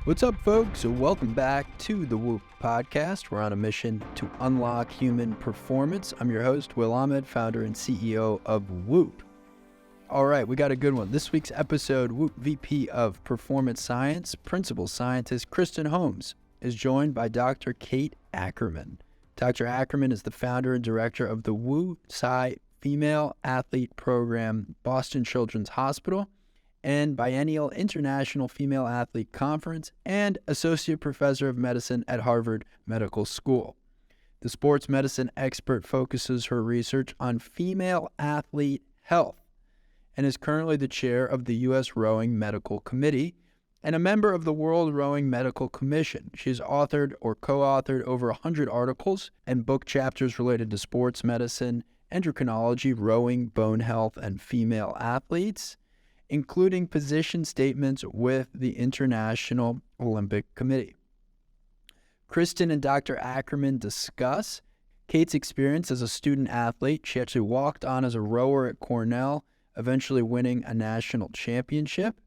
What's up, folks? Welcome back to the Whoop podcast. We're on a mission to unlock human performance. I'm your host, Will Ahmed, founder and CEO of Whoop. All right, we got a good one. This week's episode, Whoop VP of Performance Science, Principal Scientist Kristen Holmes, is joined by Dr. Kate Ackerman. Dr. Ackerman is the founder and director of the Tsai Female Athlete Program, Boston Children's Hospital, and Biennial International Female Athlete Conference, and Associate Professor of Medicine at Harvard Medical School. The sports medicine expert focuses her research on female athlete health and is currently the chair of the U.S. Rowing Medical Committee and a member of the World Rowing Medical Commission. She has authored or co-authored over 100 articles and book chapters related to sports medicine, endocrinology, rowing, bone health, and female athletes, including position statements with the International Olympic Committee. Kristen and Dr. Ackerman discuss Kate's experience as a student athlete. She actually walked on as a rower at Cornell, eventually winning a national championship.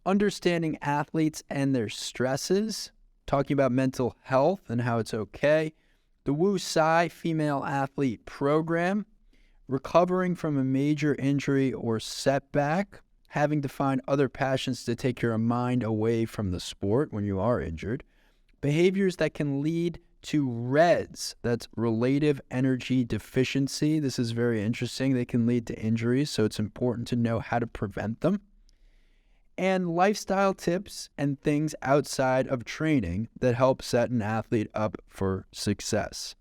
Understanding athletes and their stresses, talking about mental health and how it's okay. The Tsai Female Athlete Program, recovering from a major injury or setback, having to find other passions to take your mind away from the sport when you are injured, behaviors that can lead to REDS, that's relative energy deficiency. This is very interesting. They can lead to injuries, so it's important to know how to prevent them. And lifestyle tips and things outside of training that help set an athlete up for success.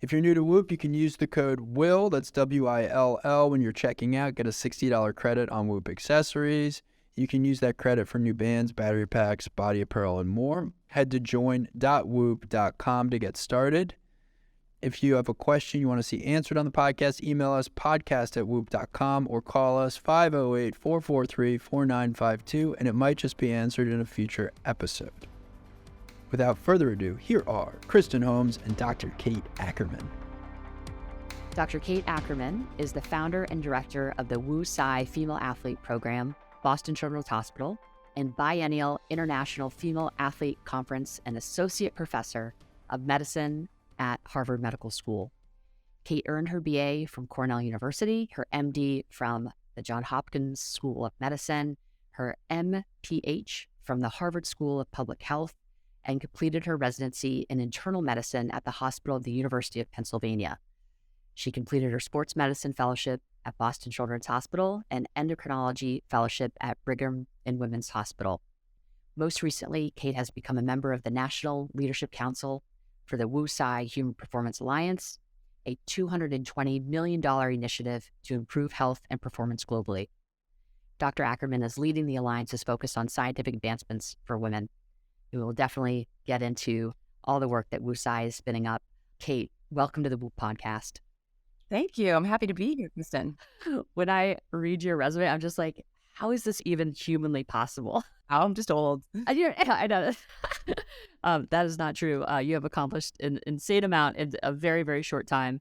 If you're new to Whoop, you can use the code WILL, that's W-I-L-L, when you're checking out. Get a $60 credit on Whoop accessories. You can use that credit for new bands, battery packs, body apparel, and more. Head to join.whoop.com to get started. If you have a question you want to see answered on the podcast, email us podcast@whoop.com or call us 508-443-4952, and it might just be answered in a future episode. Without further ado, here are Kristen Holmes and Dr. Kate Ackerman. Dr. Kate Ackerman is the founder and director of the Tsai Female Athlete Program, Boston Children's Hospital, and Biennial International Female Athlete Conference and Associate Professor of Medicine at Harvard Medical School. Kate earned her BA from Cornell University, her MD from the Johns Hopkins School of Medicine, her MPH from the Harvard School of Public Health, and completed her residency in internal medicine at the Hospital of the University of Pennsylvania. She completed her sports medicine fellowship at Boston Children's Hospital and endocrinology fellowship at Brigham and Women's Hospital. Most recently, Kate has become a member of the National Leadership Council for the Tsai Human Performance Alliance, a $220 million initiative to improve health and performance globally. Dr. Ackerman is leading the alliance's focus on scientific advancements for women. We will definitely get into all the work that Tsai is spinning up. Kate, welcome to the Whoop podcast. Thank you. I'm happy to be here, Kristen. When I read your resume, I'm just like, how is this even humanly possible? Oh, I'm just old. I know. That is not true. You have accomplished an insane amount in a very, very short time.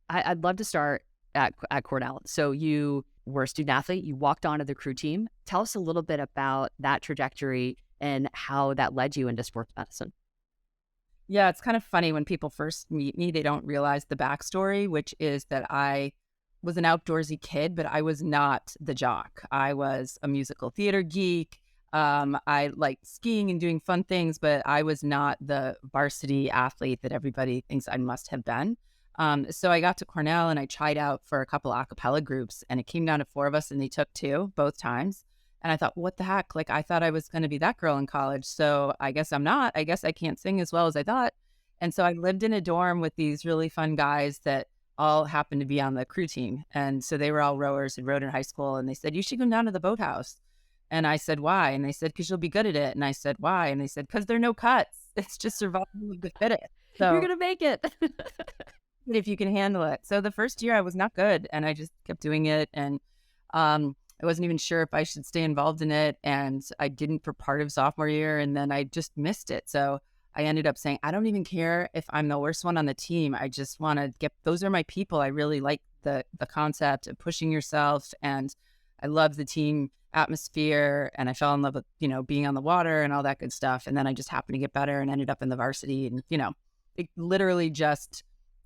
I'd love to start at Cornell. So you were a student athlete. You walked onto the crew team. Tell us a little bit about that trajectory and how that led you into sports medicine. Yeah, it's kind of funny when people first meet me, they don't realize the backstory, which is that I was an outdoorsy kid, but I was not the jock. I was a musical theater geek. I liked skiing and doing fun things, but I was not the varsity athlete that everybody thinks I must have been. So I got to Cornell and I tried out for a couple a cappella groups, and it came down to 4 of us and they took 2 both times. And I thought, what the heck? Like, I thought I was going to be that girl in college. So I guess I'm not. I guess I can't sing as well as I thought. And so I lived in a dorm with these really fun guys that all happened to be on the crew team. And so they were all rowers and rowed in high school. And they said, you should come down to the boathouse. And I said, why? And they said, because you'll be good at it. And I said, why? And they said, because there are no cuts. It's just survival of the fittest. So You're going to make it. if you can handle it. So the first year I was not good. And I just kept doing it. And I wasn't even sure if I should stay involved in it. And I didn't for part of sophomore year. And then I just missed it. So I ended up saying, I don't even care if I'm the worst one on the team. I just want to those are my people. I really like the concept of pushing yourself. And I loved the team atmosphere, and I fell in love with, being on the water and all that good stuff. And then I just happened to get better and ended up in the varsity. And, it literally just,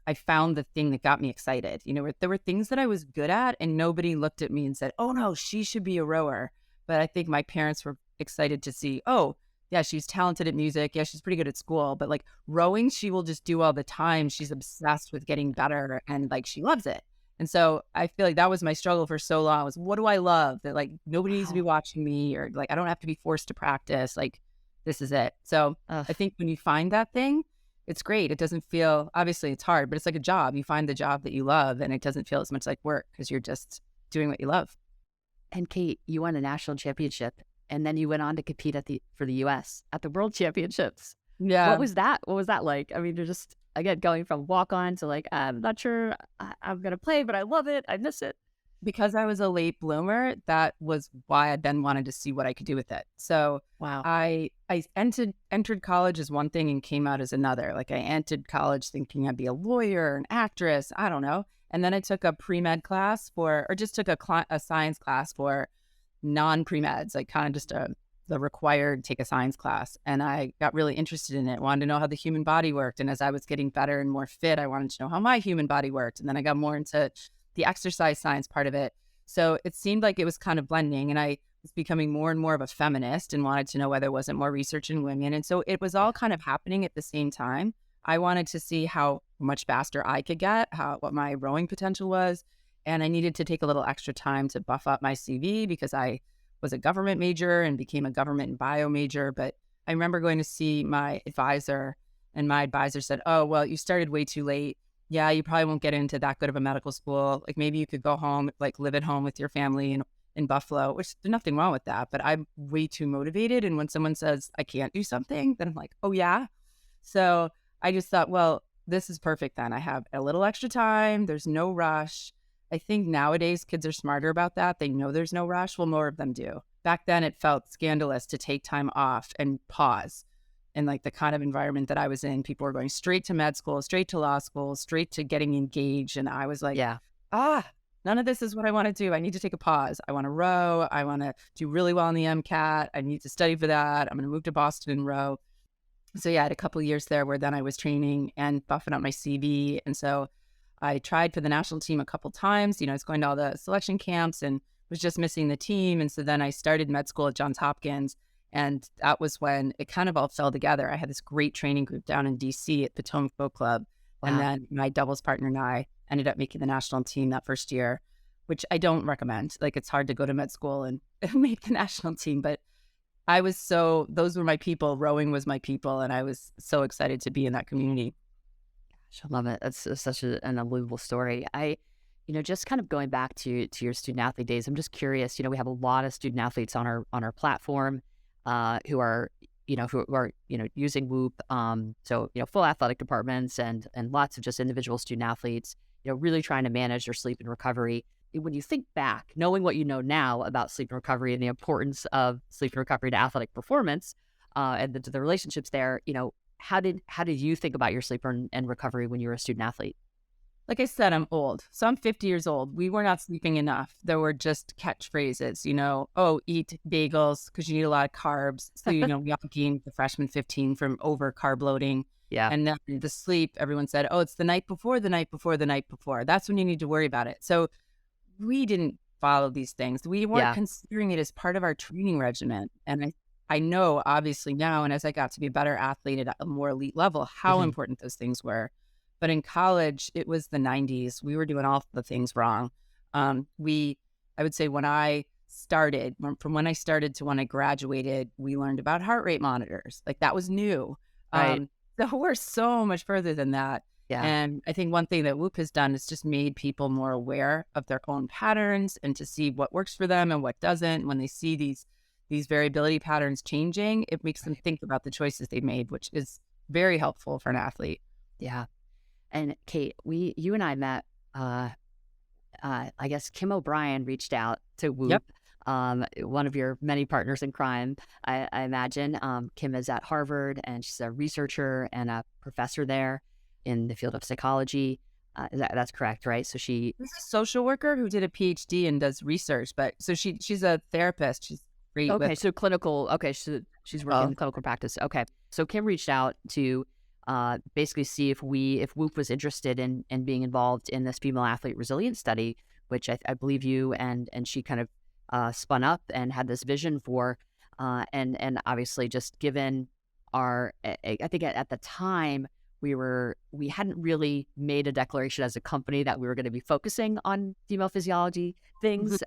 I found the thing that got me excited. There were things that I was good at and nobody looked at me and said, oh no, she should be a rower. But I think my parents were excited to see, oh, yeah, she's talented at music. Yeah, she's pretty good at school. But like rowing, she will just do all the time. She's obsessed with getting better and like she loves it. And so I feel like that was my struggle for so long was, what do I love? That like nobody needs to be watching me, or like I don't have to be forced to practice. Like this is it. So I think when you find that thing, it's great. It doesn't feel, obviously it's hard, but it's like a job. You find the job that you love and it doesn't feel as much like work because you're just doing what you love. And Kate, you won a national championship, and then you went on to compete for the U.S. at the World Championships. Yeah. What was that? What was that like? I mean, you're just, again, going from walk on to like, I'm not sure I'm going to play, but I love it. I miss it. Because I was a late bloomer, that was why I then wanted to see what I could do with it. So wow, I entered college as one thing and came out as another. Like I entered college thinking I'd be a lawyer, an actress, I don't know. And then I took a pre-med class or just took a science class for non-pre-meds, like kind of just the required take a science class. And I got really interested in it, wanted to know how the human body worked. And as I was getting better and more fit, I wanted to know how my human body worked. And then I got more into the exercise science part of it. So it seemed like it was kind of blending, and I was becoming more and more of a feminist and wanted to know whether there wasn't more research in women. And so it was all kind of happening at the same time. I wanted to see how much faster I could get, what my rowing potential was. And I needed to take a little extra time to buff up my CV because I was a government major and became a government and bio major. But I remember going to see my advisor, and my advisor said, oh, well, you started way too late. Yeah, you probably won't get into that good of a medical school. Like maybe you could go home, like live at home with your family in Buffalo, which there's nothing wrong with that. But I'm way too motivated. And when someone says I can't do something, then I'm like, oh yeah. So I just thought, well, this is perfect then. I have a little extra time. There's no rush. I think nowadays kids are smarter about that. They know there's no rush. Well, more of them do. Back then it felt scandalous to take time off and pause. And like the kind of environment that I was in, people were going straight to med school, straight to law school, straight to getting engaged. And I was like, none of this is what I want to do. I need to take a pause. I want to row. I want to do really well in the MCAT. I need to study for that. I'm going to move to Boston and row. So yeah, I had a couple of years there where then I was training and buffing up my CV. And so I tried for the national team a couple times. I was going to all the selection camps and was just missing the team. And so then I started med school at Johns Hopkins. And that was when it kind of all fell together. I had this great training group down in DC at Potomac Boat Club. Wow. And then my doubles partner and I ended up making the national team that first year, which I don't recommend. Like it's hard to go to med school and make the national team. But those were my people. Rowing was my people. And I was so excited to be in that community. Gosh, I love it. That's such an unbelievable story. Just kind of going back to your student athlete days, I'm just curious, we have a lot of student athletes on our platform. Who are using Whoop, full athletic departments and lots of just individual student athletes, really trying to manage their sleep and recovery. When you think back, knowing what you know now about sleep and recovery and the importance of sleep and recovery to athletic performance, and the relationships there, how did you think about your sleep and recovery when you were a student athlete? Like I said, I'm old. So I'm 50 years old. We were not sleeping enough. There were just catchphrases, eat bagels because you need a lot of carbs. So, yucking the freshman 15 from over carb loading. Yeah. And then the sleep, everyone said, oh, it's the night before, the night before, the night before. That's when you need to worry about it. So we didn't follow these things. We weren't considering it as part of our training regimen. And I know obviously now, and as I got to be a better athlete at a more elite level, how important those things were. But in college, it was the 90s. We were doing all the things wrong. I would say when I started, from when I started to when I graduated, we learned about heart rate monitors. Like that was new. Right. So we're so much further than that. Yeah. And I think one thing that Whoop has done is just made people more aware of their own patterns and to see what works for them and what doesn't. When they see these variability patterns changing, it makes them think about the choices they made, which is very helpful for an athlete. Yeah. And Kate, you and I met, I guess Kim O'Brien reached out to Whoop, one of your many partners in crime, I imagine. Kim is at Harvard and she's a researcher and a professor there in the field of psychology. That's correct, right? So she, This is a social worker who did a PhD and does research, but so she's a therapist. She's great okay, with so clinical, okay, so she's working in people. clinical practice. Okay. So Kim reached out to basically see if Whoop was interested in being involved in this female athlete resilience study, which I believe you and she kind of spun up and had this vision for, and obviously just given I think at the time we hadn't really made a declaration as a company that we were going to be focusing on female physiology things,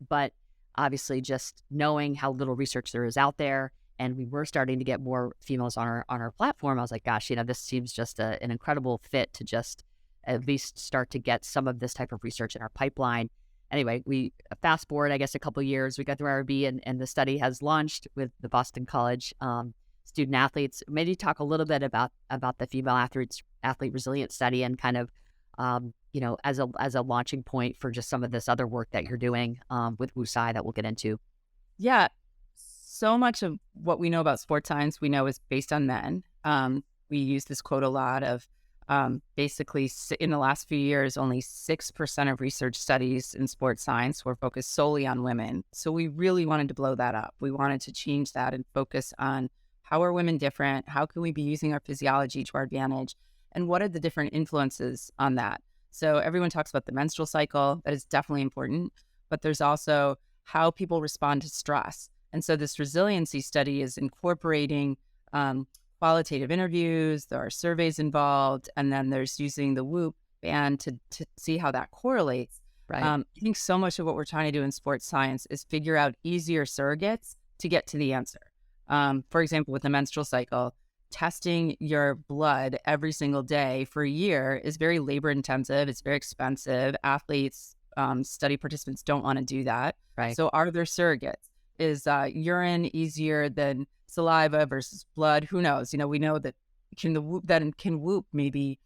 but obviously just knowing how little research there is out there, and we were starting to get more females on our platform, I was like, gosh, this seems just an incredible fit to just at least start to get some of this type of research in our pipeline. Anyway, we fast forward, I guess, a couple of years, we got through IRB, and the study has launched with the Boston College student athletes. Maybe talk a little bit about the female athlete resilience study, and kind of as a launching point for just some of this other work that you're doing with Tsai that we'll get into. Yeah. So much of what we know about sports science we know is based on men. We use this quote a lot of basically in the last few years, only 6% of research studies in sports science were focused solely on women. So we really wanted to blow that up. We wanted to change that and focus on how are women different? How can we be using our physiology to our advantage? And what are the different influences on that? So everyone talks about the menstrual cycle. That is definitely important. But there's also how people respond to stress. And so this resiliency study is incorporating qualitative interviews. There are surveys involved. And then there's using the Whoop band to see how that correlates. Right. I think so much of what we're trying to do in sports science is figure out easier surrogates to get to the answer. For example, with the menstrual cycle, testing your blood every single day for a year is very labor intensive. It's very expensive. Athletes, study participants don't want to do that. Right. So are there surrogates? Is urine easier than saliva versus blood? Who knows? We know that can Whoop maybe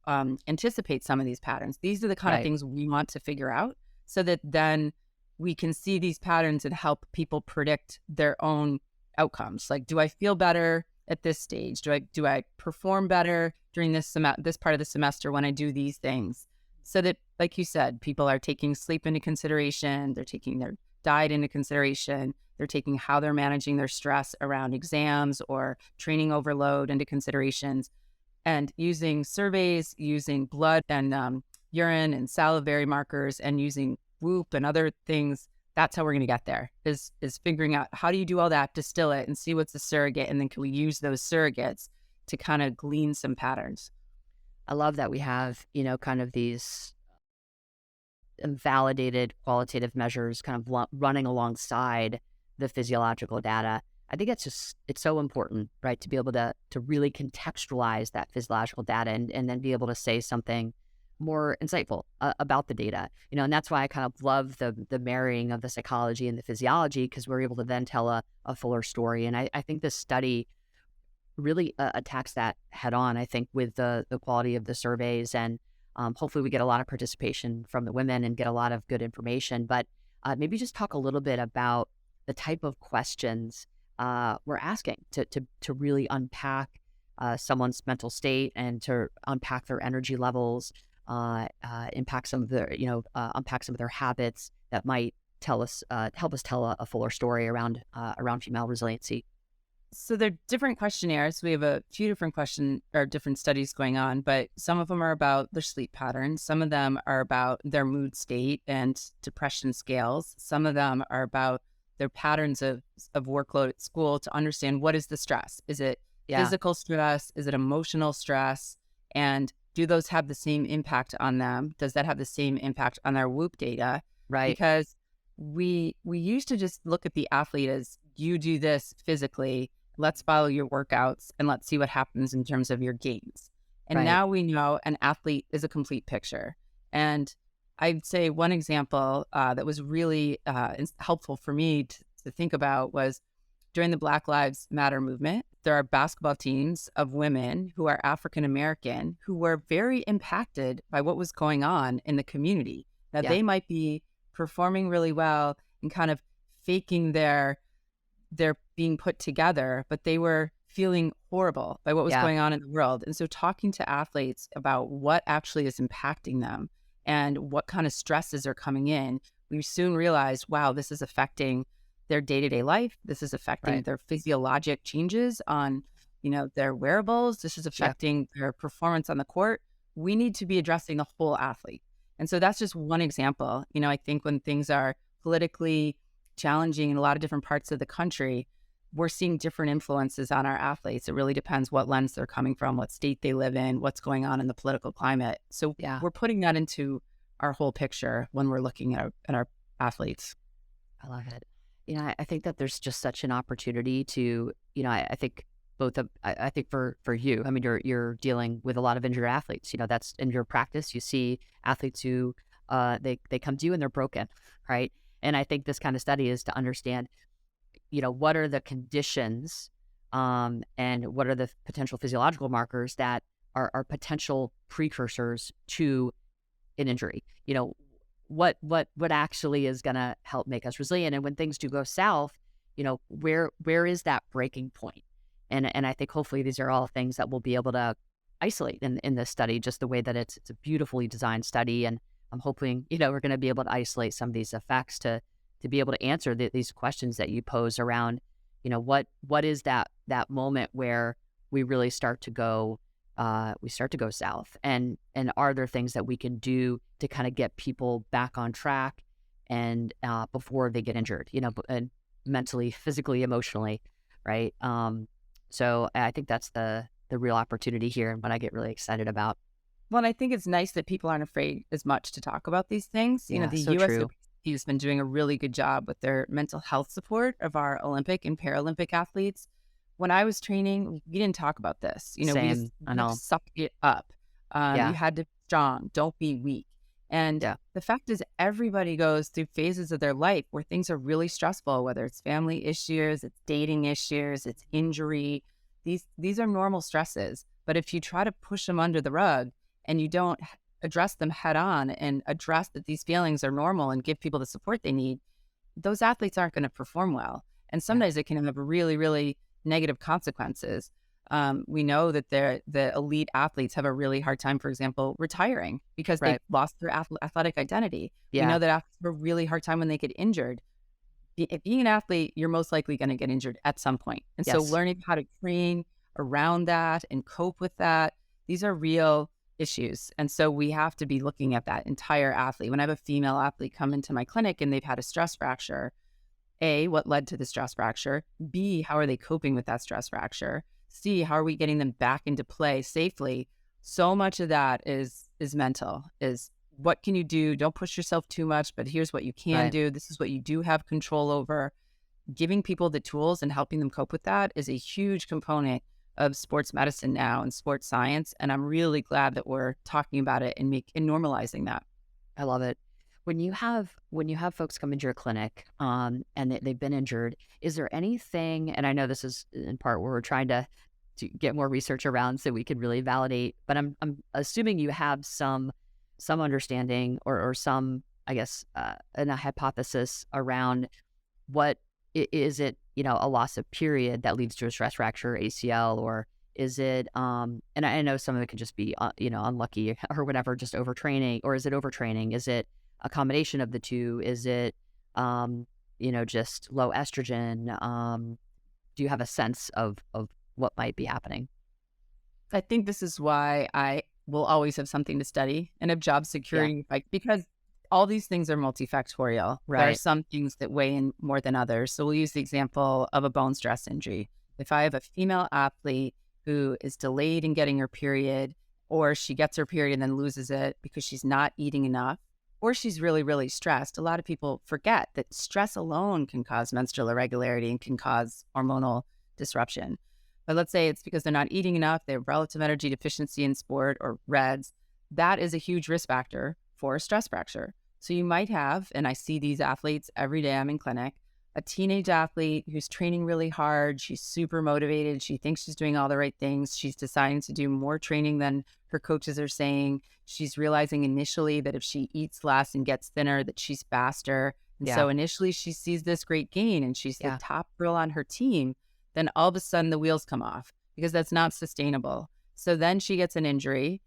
anticipate some of these patterns. These are the kind of things we want to figure out, so that then we can see these patterns and help people predict their own outcomes. Like, do I feel better at this stage? Do I perform better during this part of the semester when I do these things? So that, like you said, people are taking sleep into consideration. They're taking their diet into consideration. They're taking how they're managing their stress around exams or training overload into considerations, and using surveys, using blood and urine and salivary markers, and using Whoop and other things. That's how we're going to get there, is figuring out how do you do all that, distill it, and see what's the surrogate, and then can we use those surrogates to kind of glean some patterns. I love that we have, kind of these validated qualitative measures kind of running alongside the physiological data. I think it's so important, right, to be able to really contextualize that physiological data and then be able to say something more insightful about the data, and that's why I kind of love the marrying of the psychology and the physiology, because we're able to then tell a fuller story. And I think this study really attacks that head on, I think, with the quality of the surveys, and hopefully we get a lot of participation from the women and get a lot of good information. But maybe just talk a little bit about the type of questions we're asking to really unpack someone's mental state and to unpack their energy levels, impact some of their, unpack some of their habits that might help us tell a fuller story around female resiliency. So they're different questionnaires. We have a few different studies going on, but some of them are about their sleep patterns. Some of them are about their mood state and depression scales. Some of them are about their patterns of workload at school, to understand what is the stress. Is it physical stress? Is it emotional stress? And do those have the same impact on them? Does that have the same impact on their Whoop data? Right. Because we used to just look at the athlete as, you do this physically, let's follow your workouts and let's see what happens in terms of your gains. And now we know an athlete is a complete picture. And I'd say one example that was really helpful for me to think about was during the Black Lives Matter movement. There are basketball teams of women who are African American who were very impacted by what was going on in the community. Now, they might be performing really well and kind of faking their being put together, but they were feeling horrible by what was Yeah. going on in the world. And so talking to athletes about what actually is impacting them and what kind of stresses are coming in, we soon realized, wow, this is affecting their day-to-day life. This is affecting Right. their physiologic changes on, their wearables. This is Yeah. affecting their performance on the court. We need to be addressing the whole athlete. And so that's just one example. I think when things are politically challenging in a lot of different parts of the country, we're seeing different influences on our athletes. It really depends what lens they're coming from, what state they live in, what's going on in the political climate. So Yeah. we're putting that into our whole picture when we're looking at our athletes. I love it. I think that there's just such an opportunity to, I think I think for you, I mean, you're dealing with a lot of injured athletes. That's in your practice. You see athletes who they come to you and they're broken, right? And I think this kind of study is to understand, what are the conditions, and what are the potential physiological markers that are potential precursors to an injury. What actually is going to help make us resilient, and when things do go south, where is that breaking point? And I think hopefully these are all things that we'll be able to isolate in this study, just the way that it's a beautifully designed study. And I'm hoping, we're going to be able to isolate some of these effects to be able to answer these questions that you pose around, what is that moment where we really start to go south, and are there things that we can do to kind of get people back on track and before they get injured, and mentally, physically, emotionally, right? So I think that's the real opportunity here, and what I get really excited about. Well, and I think it's nice that people aren't afraid as much to talk about these things. Yeah, The so U.S. true. has been doing a really good job with their mental health support of our Olympic and Paralympic athletes. When I was training, we didn't talk about this. Same, I know. Suck it up. Yeah. You had to be strong. Don't be weak. And Yeah. the fact is, everybody goes through phases of their life where things are really stressful, whether it's family issues, it's dating issues, it's injury. These are normal stresses. But if you try to push them under the rug and you don't address them head on and address that these feelings are normal and give people the support they need, those athletes aren't going to perform well. And sometimes it can have really, really negative consequences. We know that the elite athletes have a really hard time, for example, retiring because they've lost their athletic identity. Yeah. We know that athletes have a really hard time when they get injured. Being an athlete, you're most likely going to get injured at some point. And so learning how to train around that and cope with that, these are real issues. And so we have to be looking at that entire athlete. When I have a female athlete come into my clinic and they've had a stress fracture, A, what led to the stress fracture? B, how are they coping with that stress fracture? C, how are we getting them back into play safely? So much of that is mental, is what can you do? Don't push yourself too much, but here's what you can do. This is what you do have control over. Giving people the tools and helping them cope with that is a huge component of sports medicine now and sports science. And I'm really glad that we're talking about it and normalizing that. I love it. When you have folks come into your clinic, and they've been injured, is there anything, and I know this is in part where we're trying to get more research around so we can really validate, but I'm assuming you have some understanding or some, I guess, a hypothesis around what is it, a loss of period that leads to a stress fracture, ACL, or is it, and I know some of it could just be, unlucky or whatever, just overtraining, or is it overtraining? Is it a combination of the two? Is it, just low estrogen? Do you have a sense of what might be happening? I think this is why I will always have something to study and have job security, because all these things are multifactorial. Right. There are some things that weigh in more than others. So we'll use the example of a bone stress injury. If I have a female athlete who is delayed in getting her period, or she gets her period and then loses it because she's not eating enough, or she's really, really stressed, a lot of people forget that stress alone can cause menstrual irregularity and can cause hormonal disruption. But let's say it's because they're not eating enough, they have relative energy deficiency in sport or REDS. That is a huge risk factor for a stress fracture. So you might have, and I see these athletes every day I'm in clinic, a teenage athlete who's training really hard. She's super motivated. She thinks she's doing all the right things. She's deciding to do more training than her coaches are saying. She's realizing initially that if she eats less and gets thinner, that she's faster. And so initially she sees this great gain and she's the top girl on her team. then all of a sudden the wheels come off because that's not sustainable. So then she gets an injury.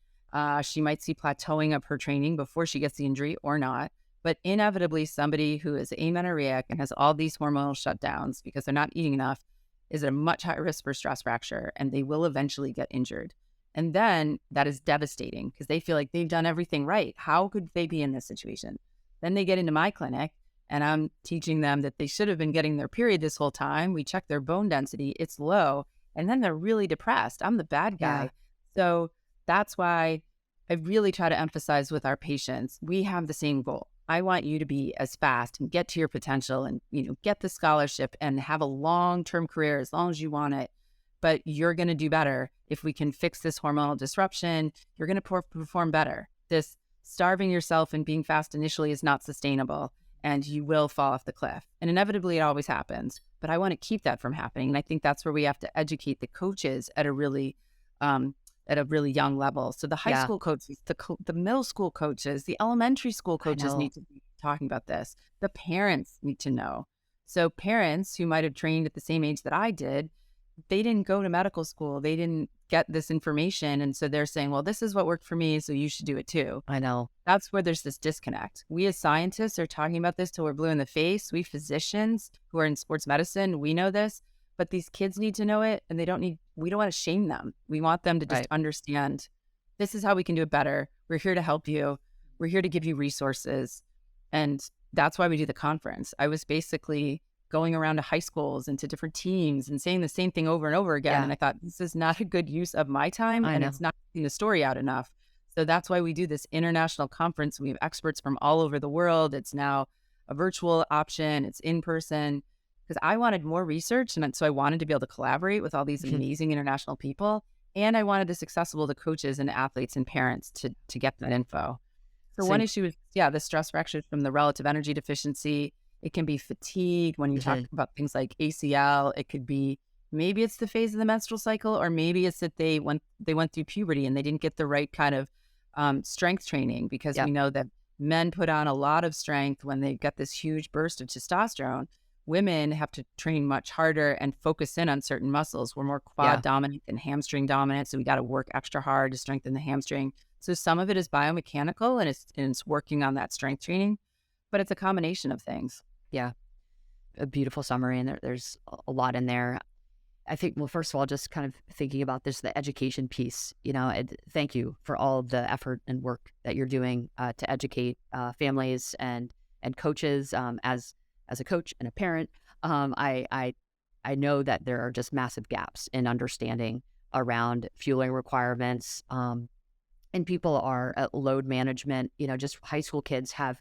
She might see plateauing of her training before she gets the injury or not. But inevitably, somebody who is amenorrheic and has all these hormonal shutdowns because they're not eating enough is at a much higher risk for stress fracture, and they will eventually get injured. And then that is devastating because they feel like they've done everything right. How could they be in this situation? Then they get into my clinic and I'm teaching them that they should have been getting their period this whole time. We check their bone density, it's low. And then they're really depressed. I'm the bad guy. Yeah. So that's why I really try to emphasize with our patients, we have the same goal. I want you to be as fast and get to your potential and, get the scholarship and have a long-term career as long as you want it. But you're going to do better if we can fix this hormonal disruption. You're going to perform better. This starving yourself and being fast initially is not sustainable, and you will fall off the cliff. And inevitably, it always happens. But I want to keep that from happening. And I think that's where we have to educate the coaches at a really young level. So the high school coaches, the middle school coaches, the elementary school coaches need to be talking about this. The parents need to know. So parents who might have trained at the same age that I did, they didn't go to medical school. They didn't get this information. And so they're saying, well, this is what worked for me, so you should do it too. I know. That's where there's this disconnect. We as scientists are talking about this till we're blue in the face. We physicians who are in sports medicine, we know this, but these kids need to know it, and we don't want to shame them. We want them to just understand, this is how we can do it better. We're here to help you. We're here to give you resources. And that's why we do the conference. I was basically going around to high schools and to different teams and saying the same thing over and over again. And I thought, this is not a good use of my time, and it's not getting the story out enough. So that's why we do this international conference. We have experts from all over the world. It's now a virtual option. It's in person, because I wanted more research. And so I wanted to be able to collaborate with all these amazing international people. And I wanted this accessible to coaches and athletes and parents to get that info. So one issue is, the stress fractures from the relative energy deficiency. It can be fatigue when you talk about things like ACL. It could be, maybe it's the phase of the menstrual cycle, or maybe it's that they went through puberty and they didn't get the right kind of strength training, because we know that men put on a lot of strength when they get this huge burst of testosterone. Women have to train much harder and focus in on certain muscles. We're more quad dominant than hamstring dominant, so we got to work extra hard to strengthen the hamstring. So some of it is biomechanical, and it's working on that strength training, but it's a combination of things. Yeah, a beautiful summary, and there's a lot in there. I think, well, first of all, just kind of thinking about this, the education piece, thank you for all of the effort and work that you're doing to educate families and coaches. As a coach and a parent, I know that there are just massive gaps in understanding around fueling requirements, and people are at load management. Just high school kids have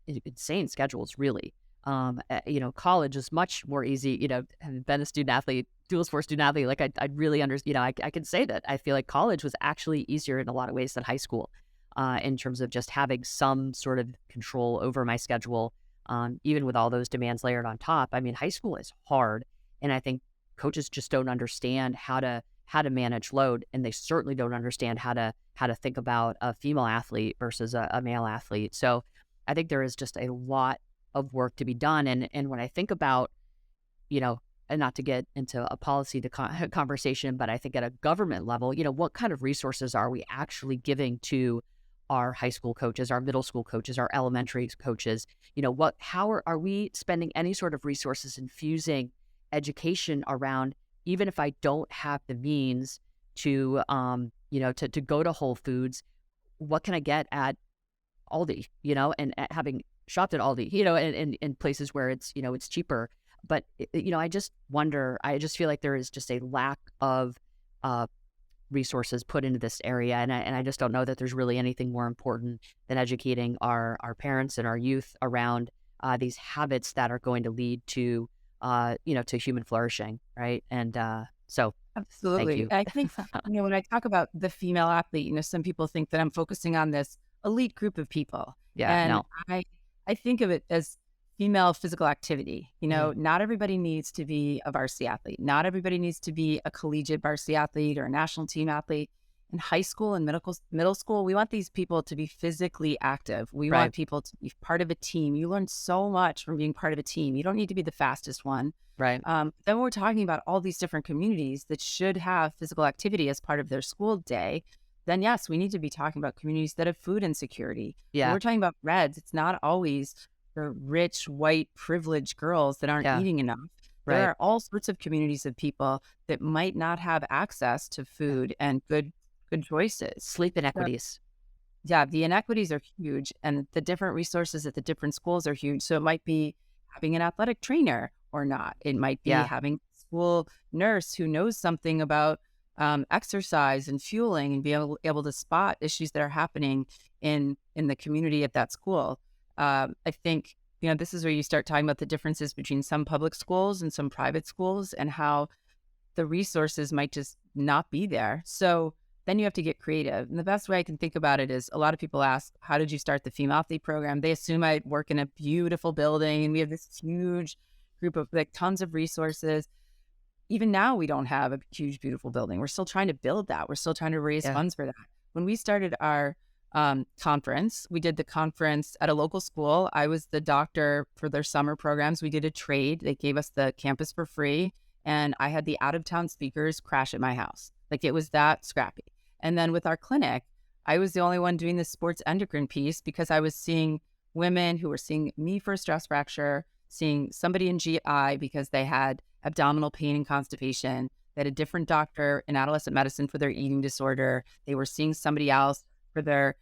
insane schedules, really. College is much more easy. Having been a student athlete, dual sport student athlete, like I really understand. I can say that I feel like college was actually easier in a lot of ways than high school, in terms of just having some sort of control over my schedule. Even with all those demands layered on top, I mean, high school is hard, and I think coaches just don't understand how to manage load, and they certainly don't understand how to think about a female athlete versus a male athlete. So I think there is just a lot of work to be done. And when I think about, and not to get into a policy conversation, but I think at a government level, what kind of resources are we actually giving to our high school coaches, our middle school coaches, our elementary coaches? How are we spending any sort of resources infusing education around, even if I don't have the means to, to go to Whole Foods, what can I get at Aldi, and having shopped at Aldi, and in places where it's, it's cheaper. But, I just wonder, I just feel like there is just a lack of resources put into this area. And I just don't know that there's really anything more important than educating our parents and our youth around these habits that are going to lead to, to human flourishing. Right. And so absolutely. I think, when I talk about the female athlete, some people think that I'm focusing on this elite group of people. Yeah. And no. I think of it as female physical activity. Not everybody needs to be a varsity athlete. Not everybody needs to be a collegiate varsity athlete or a national team athlete. in high school and middle school, we want these people to be physically active. We Right. want people to be part of a team. You learn so much from being part of a team. You don't need to be the fastest one. Right. Then we're talking about all these different communities that should have physical activity as part of their school day. Then yes, we need to be talking about communities that have food insecurity. When Yeah. we're talking about REDS, it's not always the rich, white, privileged girls that aren't Yeah. eating enough. Right. There are all sorts of communities of people that might not have access to food and good choices. Sleep So, inequities. yeah, the inequities are huge, and the different resources at the different schools are huge. So it might be having an athletic trainer or not. It might be Yeah. having a school nurse who knows something about exercise and fueling and be able to spot issues that are happening in the community at that school. I think, this is where you start talking about the differences between some public schools and some private schools and how the resources might just not be there. So then you have to get creative. And the best way I can think about it is a lot of people ask, how did you start the female athlete program? They assume I work in a beautiful building and we have this huge group of tons of resources. Even now, we don't have a huge, beautiful building. We're still trying to build that. We're still trying to raise funds for that. When we started our conference, we did the conference at a local school. I was the doctor for their summer programs. We did a trade. They gave us the campus for free. And I had the out-of-town speakers crash at my house. It was that scrappy. And then with our clinic, I was the only one doing the sports endocrine piece because I was seeing women who were seeing me for a stress fracture, seeing somebody in GI because they had abdominal pain and constipation. They had a different doctor in adolescent medicine for their eating disorder. They were seeing somebody else for their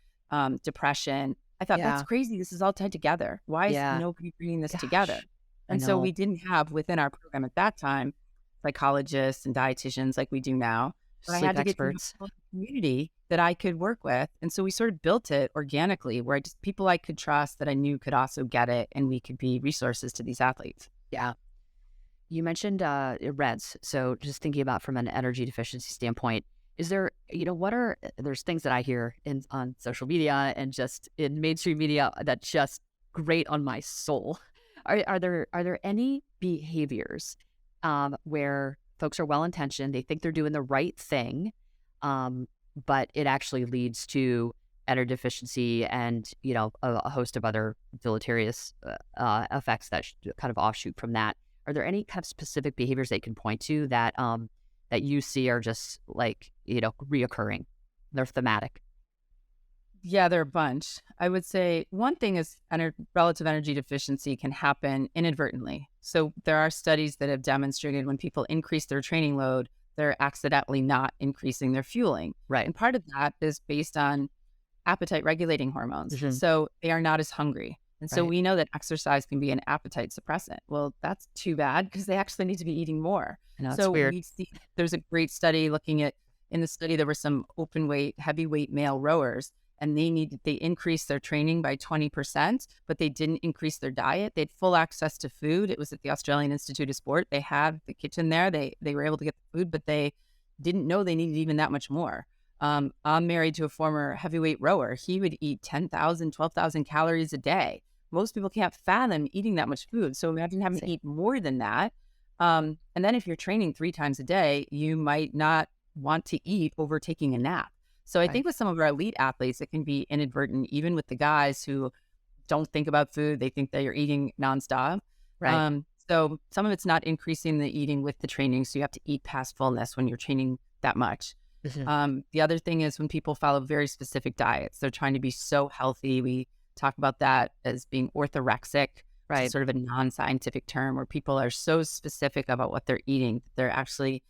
depression. I thought, that's crazy. This is all tied together. Why is nobody bringing this together? And so we didn't have within our program at that time psychologists and dietitians like we do now. But I had to experts. get to a community that I could work with. And so we sort of built it organically where people I could trust that I knew could also get it and we could be resources to these athletes. Yeah. You mentioned REDS. So just thinking about from an energy deficiency standpoint, is there, there's things that I hear on social media and just in mainstream media that just grate on my soul. Are there any behaviors where folks are well-intentioned, they think they're doing the right thing, but it actually leads to energy deficiency and, a host of other deleterious effects that kind of offshoot from that? Are there any kind of specific behaviors that you can point to that that you see are just reoccurring? They're thematic. Yeah, there are a bunch. I would say one thing is relative energy deficiency can happen inadvertently. So there are studies that have demonstrated when people increase their training load, they're accidentally not increasing their fueling. Right. And part of that is based on appetite regulating hormones. Mm-hmm. So they are not as hungry. And so we know that exercise can be an appetite suppressant. Well, that's too bad because they actually need to be eating more. So weird. We see there's a great study looking at, in the study, there were some open weight, heavyweight male rowers, and they increased their training by 20%, but they didn't increase their diet. They had full access to food. It was at the Australian Institute of Sport. They had the kitchen there. They were able to get the food, but they didn't know they needed even that much more. I'm married to a former heavyweight rower. He would eat 10,000, 12,000 calories a day. Most people can't fathom eating that much food. So imagine having to eat more than that. And then if you're training 3 times a day, you might not want to eat over taking a nap. So I think with some of our elite athletes, it can be inadvertent, even with the guys who don't think about food. They think that you're eating nonstop. Right. So some of it's not increasing the eating with the training. So you have to eat past fullness when you're training that much. Mm-hmm. The other thing is when people follow very specific diets, they're trying to be so healthy. We talk about that as being orthorexic, right? Sort of a non-scientific term where people are so specific about what they're eating, they're actually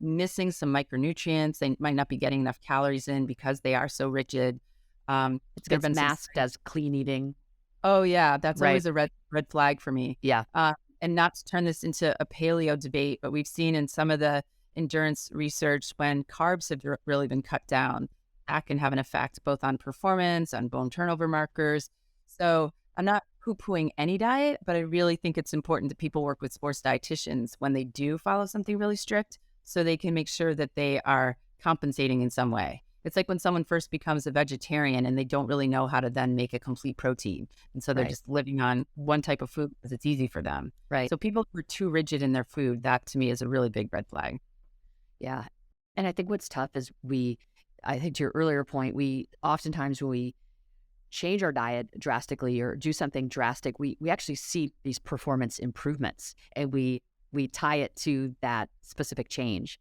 missing some micronutrients. They might not be getting enough calories in because they are so rigid. It's been masked as clean eating. Oh yeah, that's always a red flag for me. Yeah. And not to turn this into a paleo debate, but we've seen in some of the endurance research when carbs have really been cut down, that can have an effect both on performance, on bone turnover markers. So I'm not poo-pooing any diet, but I really think it's important that people work with sports dietitians when they do follow something really strict so they can make sure that they are compensating in some way. It's like when someone first becomes a vegetarian and they don't really know how to then make a complete protein. And so they're just living on one type of food because it's easy for them. Right. So people who are too rigid in their food, that to me is a really big red flag. Yeah. And I think what's tough is I think to your earlier point, we oftentimes when we change our diet drastically or do something drastic, we actually see these performance improvements, and we tie it to that specific change,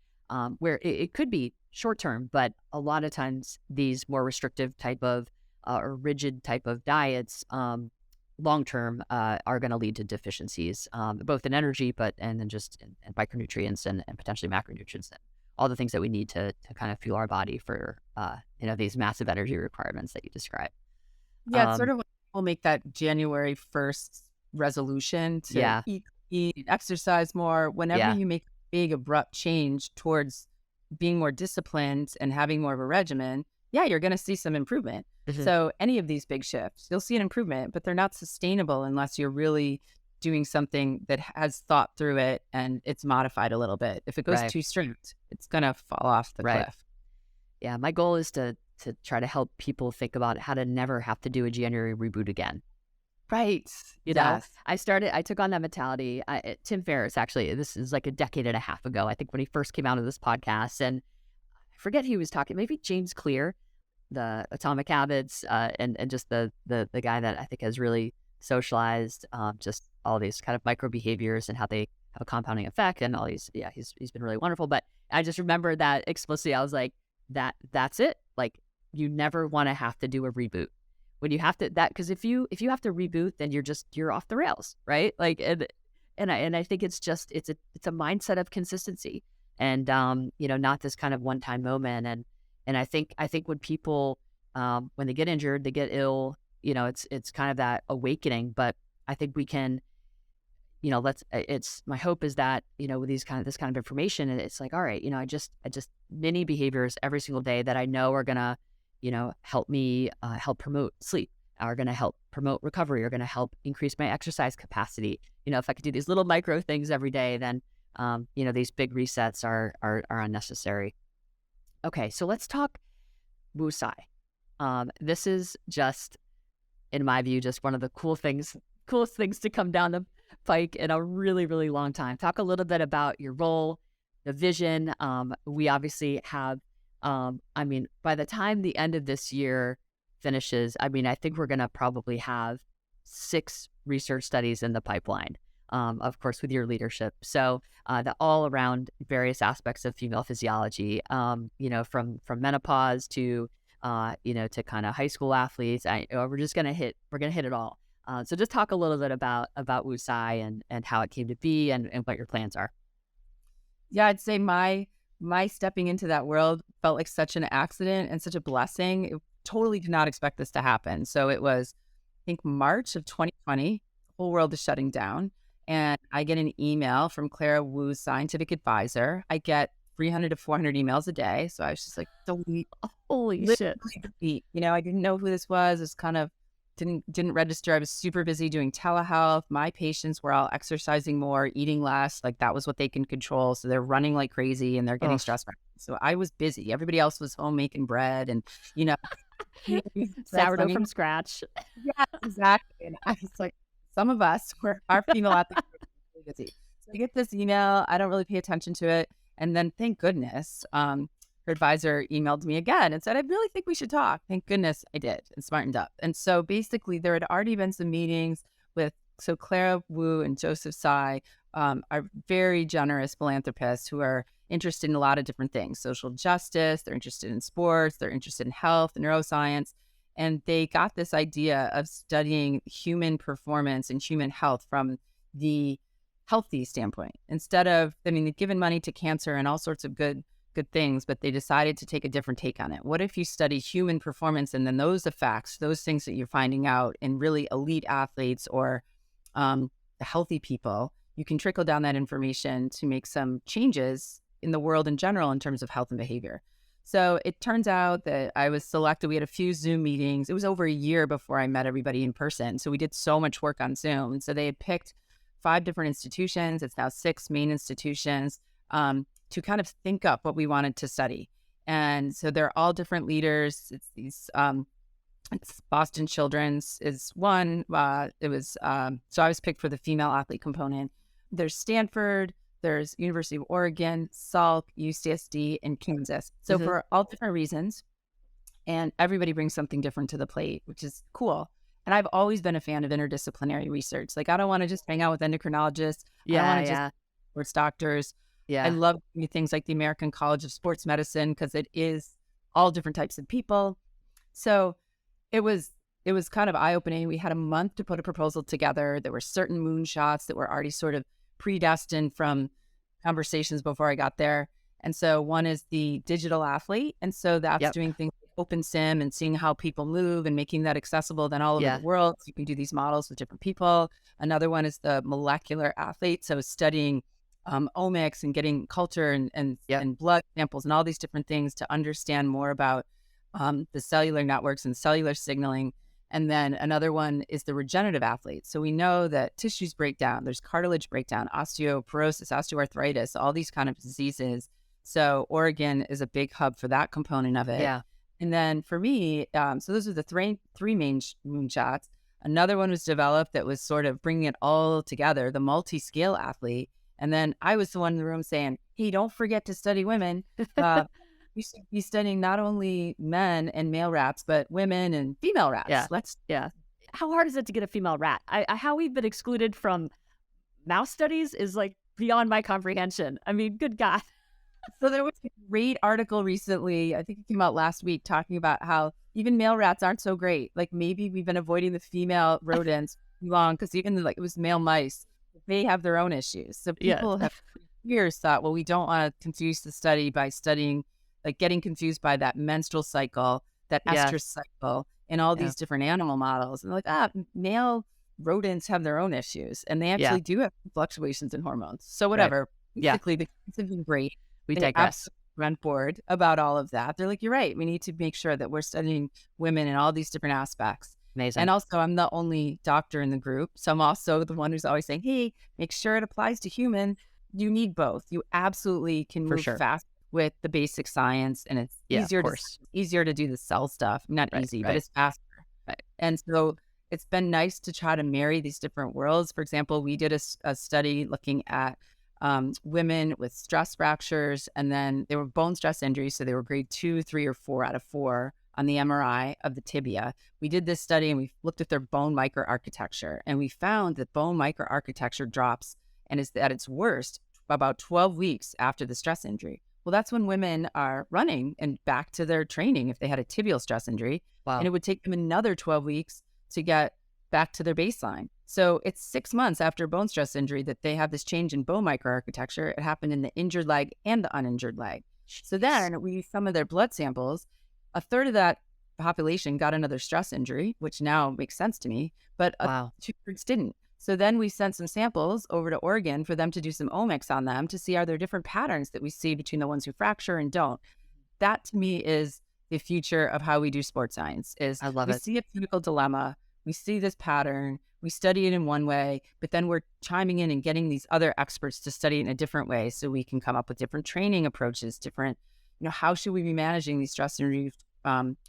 where it could be short term, but a lot of times these more restrictive type of or rigid type of diets, long term, are going to lead to deficiencies, both in energy, and then just in micronutrients and potentially macronutrients, and all the things that we need to kind of fuel our body for these massive energy requirements that you described. Yeah, it's sort of when people make that January 1st resolution to Yeah. eat, exercise more. Whenever Yeah. you make a big abrupt change towards being more disciplined and having more of a regimen, yeah, you're going to see some improvement. Mhm. So any of these big shifts, you'll see an improvement, but they're not sustainable unless you're really doing something that has thought through it and it's modified a little bit. If it goes Right. too strict, it's going to fall off the Right. cliff. Yeah, my goal is to try to help people think about how to never have to do a January reboot again. Right. You know, Yes. I took on that mentality. Tim Ferriss, actually, this is like a decade and a half ago, I think, when he first came out of this podcast. And I forget who he was talking, maybe James Clear, the Atomic Habits, and just the guy that I think has really socialized just all these kind of micro behaviors and how they have a compounding effect and all these. Yeah, he's been really wonderful. But I just remember that explicitly. I was like, that's it. Like, you never want to have to do a reboot. When you have to because if you have to reboot, then you're off the rails, right? Like, and I think it's a mindset of consistency, and not this kind of one time moment. And I think when people when they get injured, they get ill, it's kind of that awakening. But I think we can, it's my hope is that with this kind of information, and it's like, all right, I just mini behaviors every single day that I know are gonna help me help promote sleep, are going to help promote recovery, are going to help increase my exercise capacity. If I could do these little micro things every day, then, these big resets are unnecessary. Okay, so let's talk Wu Tsai. This is just, in my view, just one of the coolest things to come down the pike in a really, really long time. Talk a little bit about your role, the vision. We obviously have by the time the end of this year finishes, I think we're going to probably have 6 research studies in the pipeline, of course, with your leadership. So the all around various aspects of female physiology, from menopause to, to kind of high school athletes. We're going to hit it all. So just talk a little bit about Wu Tsai and how it came to be and what your plans are. Yeah, I'd say my stepping into that world felt like such an accident and such a blessing. It totally did not expect this to happen. So it was, I think, March of 2020. The whole world is shutting down. And I get an email from Clara Wu's scientific advisor. I get 300 to 400 emails a day. So I was just like, delete. Holy shit. Delete. I didn't know who this was. It's kind of didn't register. I was super busy doing telehealth. My patients were all exercising more, eating less. Like, that was what they can control. So they're running like crazy and they're getting stressed. So I was busy. Everybody else was home making bread and, sourdough from scratch. Yeah, exactly. And I was like, some of us our female athletes were really busy. So I get this email. I don't really pay attention to it. And then thank goodness, her advisor emailed me again and said, I really think we should talk. Thank goodness I did and smartened up. And so basically there had already been some meetings with, Clara Wu and Joseph Tsai are very generous philanthropists who are interested in a lot of different things, social justice, they're interested in sports, they're interested in health, neuroscience. And they got this idea of studying human performance and human health from the healthy standpoint. Instead of, they've given money to cancer and all sorts of good things, but they decided to take a different take on it. What if you study human performance and then those effects, those things that you're finding out in really elite athletes or the healthy people, you can trickle down that information to make some changes in the world in general in terms of health and behavior. So it turns out that I was selected. We had a few Zoom meetings. It was over a year before I met everybody in person. So we did so much work on Zoom. So they had picked 5 different institutions. It's now 6 main institutions. To kind of think up what we wanted to study. And so they're all different leaders. It's these, it's Boston Children's is one. So I was picked for the female athlete component. There's Stanford, there's University of Oregon, Salk, UCSD, and Kansas. So for all different reasons, and everybody brings something different to the plate, which is cool. And I've always been a fan of interdisciplinary research. Like, I don't want to just hang out with endocrinologists. I don't want to just sports doctors. I love things like the American College of Sports Medicine because it is all different types of people. So it was kind of eye-opening. We had a month to put a proposal together. There were certain moonshots that were already sort of predestined from conversations before I got there. And so one is the digital athlete. And so that's doing things like OpenSim and seeing how people move and making that accessible then all over the world. So you can do these models with different people. Another one is the molecular athlete. So studying omics and getting culture and blood samples and all these different things to understand more about the cellular networks and cellular signaling. And then another one is the regenerative athlete. So we know that tissues break down. There's cartilage breakdown, osteoporosis, osteoarthritis, all these kind of diseases. So Oregon is a big hub for that component of it. Yeah. And then for me, so those are the three main moonshots. Another one was developed that was sort of bringing it all together, the multi-scale athlete. And then I was the one in the room saying, hey, don't forget to study women. We should be studying not only men and male rats, but women and female rats. How hard is it to get a female rat? How we've been excluded from mouse studies is like beyond my comprehension. I mean, good God. So there was a great article recently, I think it came out last week, talking about how even male rats aren't so great. Like maybe we've been avoiding the female rodents too long because even like it was male mice, they have their own issues. So people have for years thought, well, we don't want to confuse the study by studying, like getting confused by that menstrual cycle, that estrus cycle, and all these different animal models. And like, male rodents have their own issues, and they actually do have fluctuations in hormones. So whatever. Basically, the kids have been great. We digress. Run board about all of that. They're like, you're right. We need to make sure that we're studying women in all these different aspects. Amazing. And also, I'm the only doctor in the group. So I'm also the one who's always saying, hey, make sure it applies to human. You need both. You absolutely can move fast with the basic science. And it's easier to do the cell stuff. Not easy, but it's faster. Right. And so it's been nice to try to marry these different worlds. For example, we did a study looking at women with stress fractures, and then they were bone stress injuries. So they were grade 2, 3, or 4 out of 4 on the MRI of the tibia. We did this study and we looked at their bone microarchitecture, and we found that bone microarchitecture drops and is at its worst about 12 weeks after the stress injury. Well, that's when women are running and back to their training if they had a tibial stress injury. Wow. And it would take them another 12 weeks to get back to their baseline. So it's 6 months after bone stress injury that they have this change in bone microarchitecture. It happened in the injured leg and the uninjured leg. Jeez. So then we used some of their blood samples. A third of that population got another stress injury, which now makes sense to me, but 2/3 didn't. So then we sent some samples over to Oregon for them to do some omics on them to see are there different patterns that we see between the ones who fracture and don't. That to me is the future of how we do sports science. Is I love it. We see a clinical dilemma. We see this pattern, we study it in one way, but then we're chiming in and getting these other experts to study it in a different way so we can come up with different training approaches, different, how should we be managing these stress injuries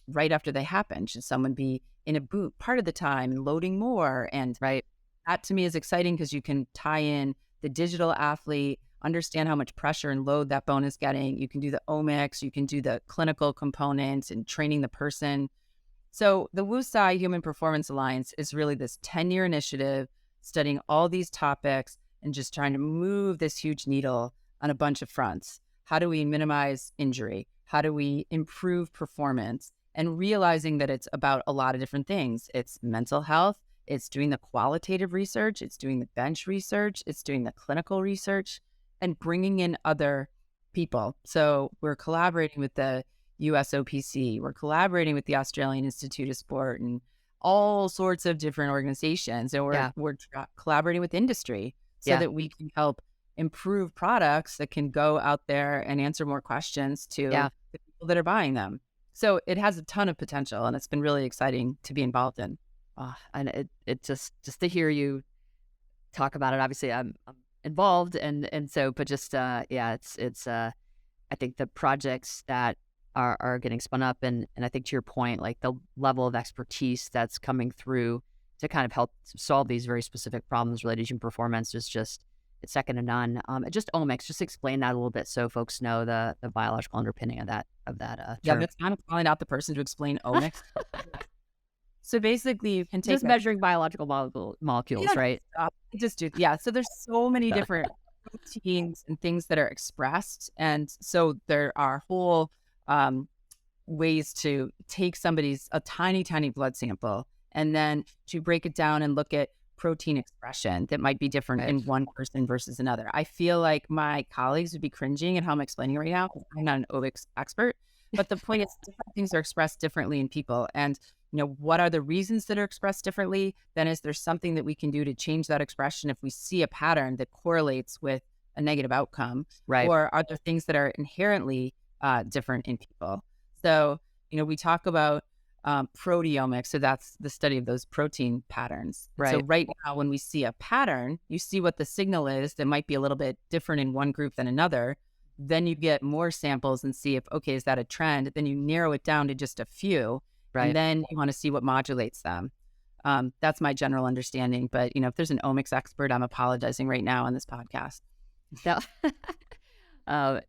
right after they happen? Should someone be in a boot part of the time and loading more? And that to me is exciting because you can tie in the digital athlete, understand how much pressure and load that bone is getting. You can do the omics, you can do the clinical components and training the person. So the Tsai Human Performance Alliance is really this 10-year initiative studying all these topics and just trying to move this huge needle on a bunch of fronts. How do we minimize injury? How do we improve performance? And realizing that it's about a lot of different things. It's mental health. It's doing the qualitative research. It's doing the bench research. It's doing the clinical research and bringing in other people. So we're collaborating with the USOPC. We're collaborating with the Australian Institute of Sport and all sorts of different organizations. And we're collaborating with industry so that we can help improve products that can go out there and answer more questions to the people that are buying them. So it has a ton of potential, and it's been really exciting to be involved in. And it just to hear you talk about it, obviously I'm involved, and so, but just it's I think the projects that are getting spun up, and I think to your point, like the level of expertise that's coming through to kind of help solve these very specific problems related to performance is just It's second to none. Just omics, just explain that a little bit so folks know the biological underpinning of that Yeah, term. I'm probably not the person to explain omics. So basically, you can take Just measuring biological molecules, right? Yeah. So there's so many different proteins and things that are expressed, and so there are whole ways to take a tiny blood sample and then to break it down and look at protein expression that might be different in one person versus another. I feel like my colleagues would be cringing at how I'm explaining it right now. I'm not an omics expert, but the point is different things are expressed differently in people. And what are the reasons that are expressed differently? Then is there something that we can do to change that expression if we see a pattern that correlates with a negative outcome? Right. Or are there things that are inherently different in people? So, we talk about proteomics. So that's the study of those protein patterns. Right. So right now, when we see a pattern, you see what the signal is that might be a little bit different in one group than another. Then you get more samples and see if, okay, is that a trend? Then you narrow it down to just a few. Right. And then you want to see what modulates them. That's my general understanding. But, if there's an omics expert, I'm apologizing right now on this podcast. No.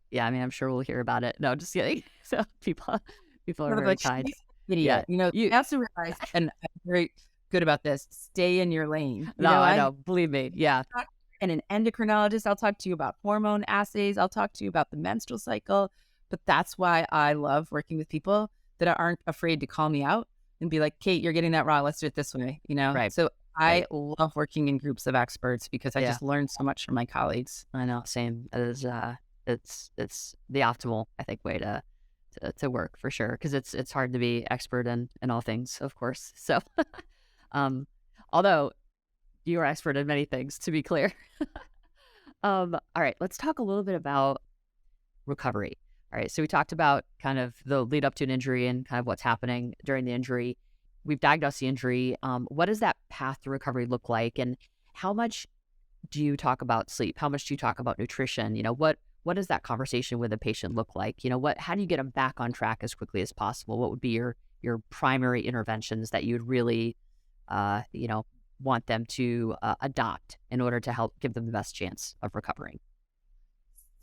Yeah, I mean, I'm sure we'll hear about it. No, just kidding. So people are very kind. Idiot. Yeah. You have to realize, and I'm very good about this, stay in your lane. I know. Believe me. Yeah. And an endocrinologist, I'll talk to you about hormone assays. I'll talk to you about the menstrual cycle. But that's why I love working with people that aren't afraid to call me out and be like, Kate, you're getting that wrong. Let's do it this way. Right. So I love working in groups of experts because I just learned so much from my colleagues. I know. Same. It's the optimal, I think, way to work for sure. Cause it's hard to be expert in all things, of course. So, although you are expert in many things, to be clear. All right, let's talk a little bit about recovery. All right, so we talked about kind of the lead up to an injury and kind of what's happening during the injury. We've diagnosed the injury. What does that path to recovery look like? And how much do you talk about sleep? How much do you talk about nutrition? What does that conversation with a patient look like? How do you get them back on track as quickly as possible? What would be your primary interventions that you'd really, want them to adopt in order to help give them the best chance of recovering?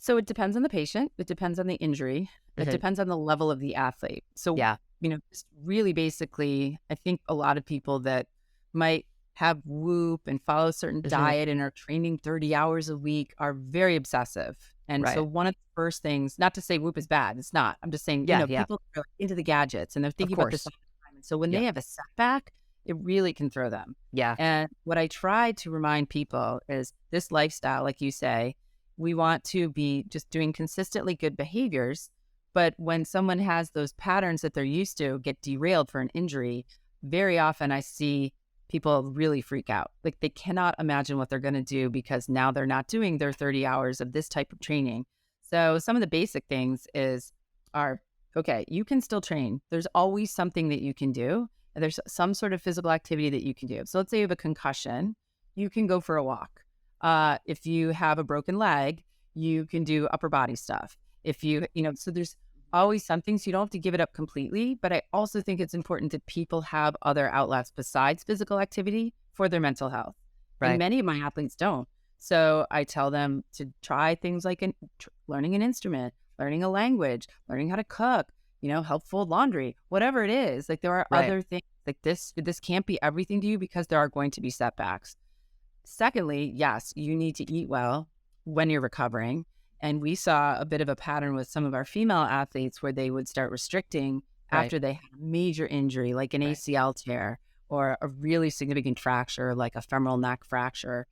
So it depends on the patient. It depends on the injury. It depends on the level of the athlete. So, just really basically, I think a lot of people that might have Whoop and follow a certain diet and are training 30 hours a week are very obsessive. And so one of the first things, not to say Whoop is bad, it's not. I'm just saying, people are into the gadgets and they're thinking about this all the time. And so when they have a setback, it really can throw them. Yeah. And what I try to remind people is this lifestyle, like you say, we want to be just doing consistently good behaviors. But when someone has those patterns that they're used to get derailed for an injury, very often I see people really freak out. Like they cannot imagine what they're going to do because now they're not doing their 30 hours of this type of training. So some of the basic things are, okay, you can still train. There's always something that you can do. And there's some sort of physical activity that you can do. So let's say you have a concussion, you can go for a walk. If you have a broken leg, you can do upper body stuff. If so there's always something, so you don't have to give it up completely. But I also think it's important that people have other outlets besides physical activity for their mental health. Right. And many of my athletes don't. So I tell them to try things like learning an instrument, learning a language, learning how to cook, help fold laundry, whatever it is. Like there are other things like this can't be everything to you because there are going to be setbacks. Secondly, yes, you need to eat well when you're recovering. And we saw a bit of a pattern with some of our female athletes where they would start restricting after they had a major injury, like an ACL tear or a really significant fracture, like a femoral neck fracture,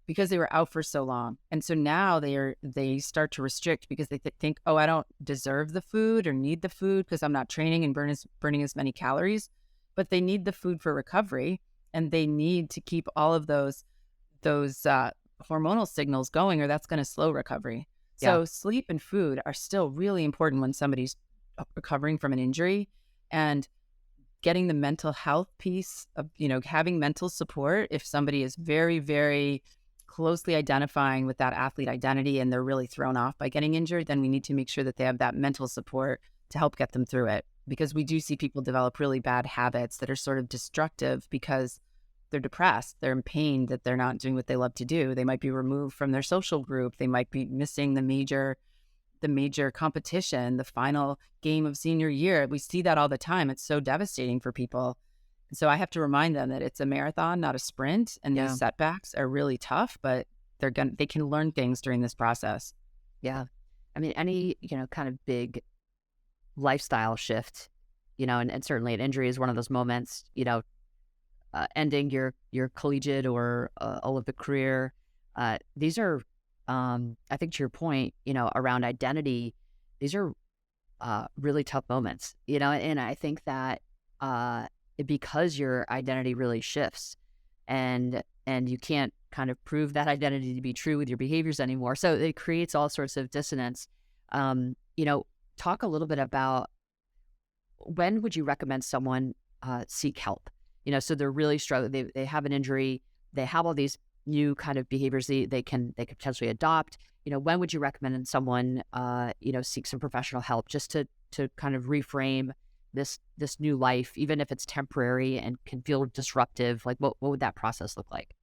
because they were out for so long. And so now they start to restrict because they think, oh, I don't deserve the food or need the food because I'm not training and burning as many calories. But they need the food for recovery, and they need to keep all of those hormonal signals going, or that's going to slow recovery. So sleep and food are still really important when somebody's recovering from an injury, and getting the mental health piece of, having mental support. If somebody is very, very closely identifying with that athlete identity and they're really thrown off by getting injured, then we need to make sure that they have that mental support to help get them through it. Because we do see people develop really bad habits that are sort of destructive because they're depressed, they're in pain, that they're not doing what they love to do. They might be removed from their social group. They might be missing the major competition, the final game of senior year. We see that all the time. It's so devastating for people. So I have to remind them that it's a marathon, not a sprint. And these setbacks are really tough, but they can learn things during this process. Yeah. I mean, any, kind of big lifestyle shift, and certainly an injury is one of those moments, ending your collegiate or Olympic career. These are, I think to your point, around identity, these are really tough moments, and I think that because your identity really shifts and you can't kind of prove that identity to be true with your behaviors anymore. So it creates all sorts of dissonance. Talk a little bit about when would you recommend someone seek help? So they're really struggling. They have an injury. They have all these new kind of behaviors they can potentially adopt. When would you recommend someone seek some professional help just to kind of reframe this new life, even if it's temporary and can feel disruptive? Like what would that process look like?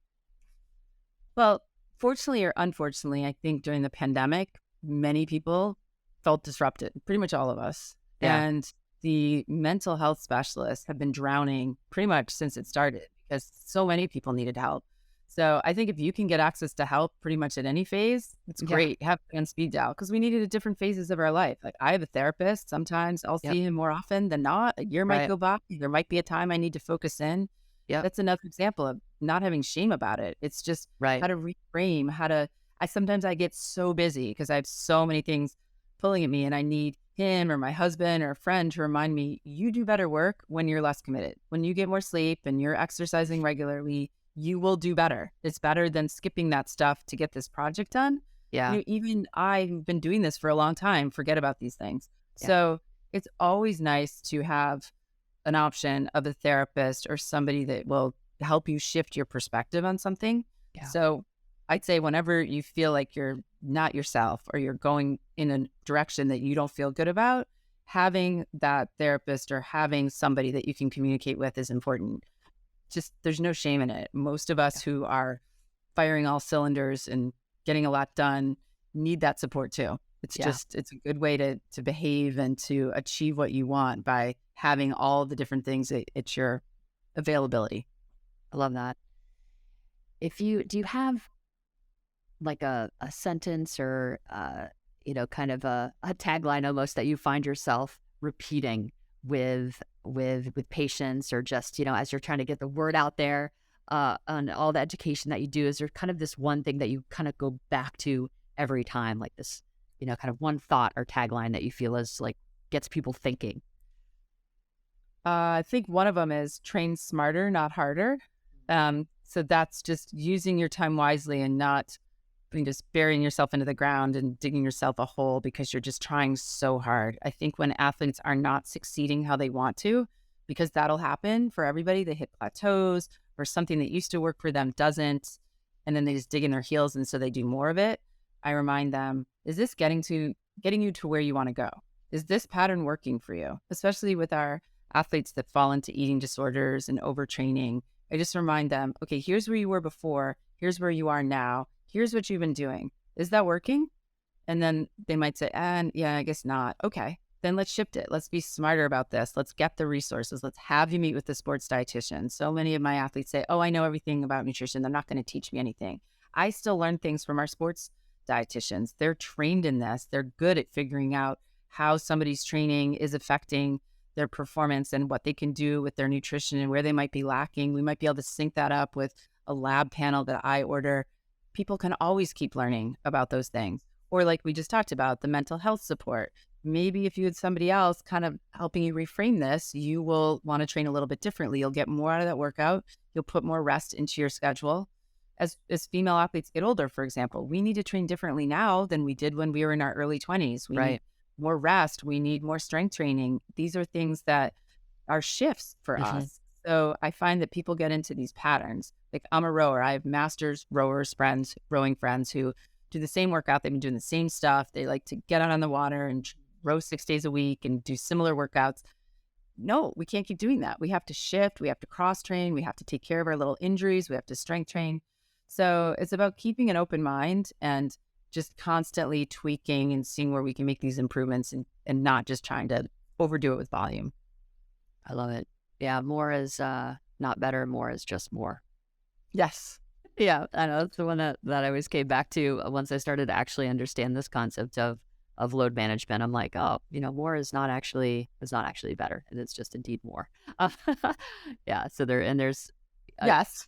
Well, fortunately or unfortunately, I think during the pandemic, many people felt disrupted, pretty much all of us. Yeah. And the mental health specialists have been drowning pretty much since it started because so many people needed help. So I think if you can get access to help pretty much at any phase, it's great. Have it on speed dial because we need it at different phases of our life. Like I have a therapist. Sometimes I'll see him more often than not. A year might go by. There might be a time I need to focus in. Yeah, that's another example of not having shame about it. It's just how to reframe, sometimes I get so busy because I have so many things pulling at me and I need him or my husband or a friend to remind me, you do better work when you're less committed. When you get more sleep and you're exercising regularly, you will do better. It's better than skipping that stuff to get this project done. Yeah. Even I've been doing this for a long time, forget about these things. Yeah. So it's always nice to have an option of a therapist or somebody that will help you shift your perspective on something. Yeah. So I'd say whenever you feel like you're not yourself or you're going in a direction that you don't feel good about, having that therapist or having somebody that you can communicate with is important. Just there's no shame in it. Most of us who are firing all cylinders and getting a lot done need that support too. It's it's a good way to behave and to achieve what you want by having all the different things at your availability. I love that. Do you have like a sentence or, kind of a tagline almost that you find yourself repeating with patients or just, as you're trying to get the word out there on all the education that you do? Is there kind of this one thing that you kind of go back to every time, like this, kind of one thought or tagline that you feel is like gets people thinking? I think one of them is train smarter, not harder. So that's just using your time wisely and not just burying yourself into the ground and digging yourself a hole because you're just trying so hard. I think when athletes are not succeeding how they want to, because that'll happen for everybody, they hit plateaus or something that used to work for them doesn't, and then they just dig in their heels and so they do more of it. I remind them, is this getting you to where you want to go? Is this pattern working for you? Especially with our athletes that fall into eating disorders and overtraining. I just remind them, okay, here's where you were before. Here's where you are now. Here's what you've been doing. Is that working? And then they might say, yeah, I guess not. Okay, then let's shift it. Let's be smarter about this. Let's get the resources. Let's have you meet with the sports dietitian. So many of my athletes say, oh, I know everything about nutrition. They're not going to teach me anything. I still learn things from our sports dietitians. They're trained in this. They're good at figuring out how somebody's training is affecting their performance and what they can do with their nutrition and where they might be lacking. We might be able to sync that up with a lab panel that I order. People can always keep learning about those things. Or like we just talked about, the mental health support. Maybe if you had somebody else kind of helping you reframe this, you will want to train a little bit differently. You'll get more out of that workout. You'll put more rest into your schedule. As female athletes get older, for example, we need to train differently now than we did when we were in our early 20s. We need more rest. We need more strength training. These are things that are shifts for us. So I find that people get into these patterns. Like I'm a rower. I have masters rowing friends who do the same workout. They've been doing the same stuff. They like to get out on the water and row 6 days a week and do similar workouts. no, we can't keep doing that. We have to shift. We have to cross train. We have to take care of our little injuries. We have to strength train. So it's about keeping an open mind and just constantly tweaking and seeing where we can make these improvements and not just trying to overdo it with volume. I love it. Yeah, more is not better. More is just more. Yes. Yeah, I know. That's the one that I always came back to once I started to actually understand this concept of load management. I'm like, oh, more is not actually better, and it's just indeed more. Yeah. So there's Yes.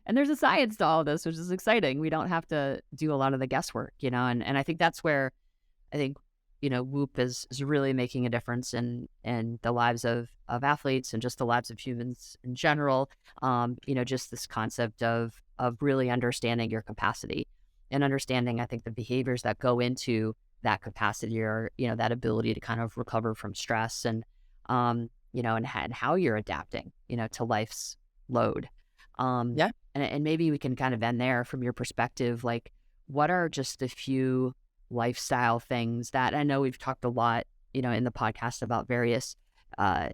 and there's a science to all of this, which is exciting. We don't have to do a lot of the guesswork, and I think that's where I think Whoop is really making a difference in the lives of athletes and just the lives of humans in general. Just this concept of really understanding your capacity and understanding, I think, the behaviors that go into that capacity or, that ability to kind of recover from stress and, and how you're adapting, to life's load. Yeah. And maybe we can kind of end there from your perspective. Like, what are just a few lifestyle things that I know we've talked a lot, in the podcast about various, kind